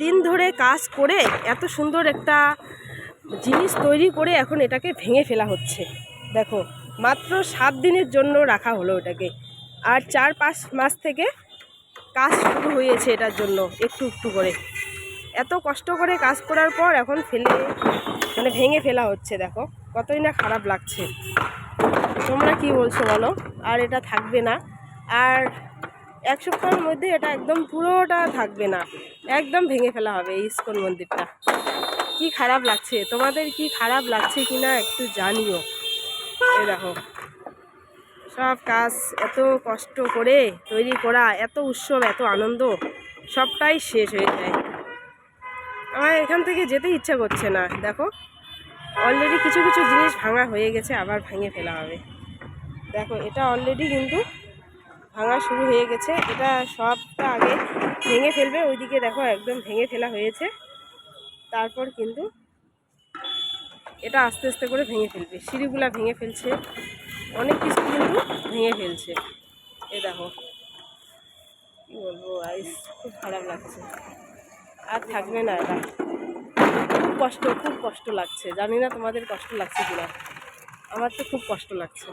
দিন ধরে কাজ করে এত সুন্দর একটা জিনিস তৈরি করে এখন এটাকে ভেঙে ফেলা হচ্ছে। দেখো, মাত্র 7 দিনের জন্য রাখা হলো এটাকে, আর 4-5 মাস থেকে কাজ শুরু হয়েছে এটার জন্য একটু একটু করে। এত কষ্ট করে কাজ করার পর এখন ভেঙে ফেলা হচ্ছে। দেখো কতই না খারাপ লাগছে। তোমরা কি বলছো বলো? আর এটা থাকবে না, আর 1 সপ্তাহের মধ্যে এটা একদম পুরোটা থাকবে না, একদম ভেঙে ফেলা হবে এই ইস্কন মন্দিরটা। কি খারাপ লাগছে, তোমাদের কি খারাপ লাগছে কি না একটু জানিও। এই দেখো, সব কাজ এত কষ্ট করে তৈরি করা, এত উৎসব, এত আনন্দ, সবটাই শেষ হয়ে যায়। আমার এখান থেকে যেতে ইচ্ছা করছে না। দেখো, অলরেডি কিছু কিছু জিনিস ভাঙা হয়ে গেছে, আবার ভেঙে ফেলা হবে। দেখো, এটা অলরেডি কিন্তু ভাঙা শুরু হয়ে গেছে। এটা সবটা আগে ভেঙে ফেলবে। ওইদিকে দেখো একদম ভেঙে ফেলা হয়েছে, তারপর কিন্তু এটা আস্তে আস্তে করে ভেঙে ফেলবে। সিঁড়িগুলা ভেঙে ফেলছে, অনেক কিছু কিন্তু ভেঙে ফেলছে। এ দেখো, কি বলবো, আইস খুব খারাপ লাগছে। আর থাকবে না এটা। খুব কষ্ট লাগছে। জানি না তোমাদের কষ্ট লাগছে কিনা, আমার তো খুব কষ্ট লাগছে।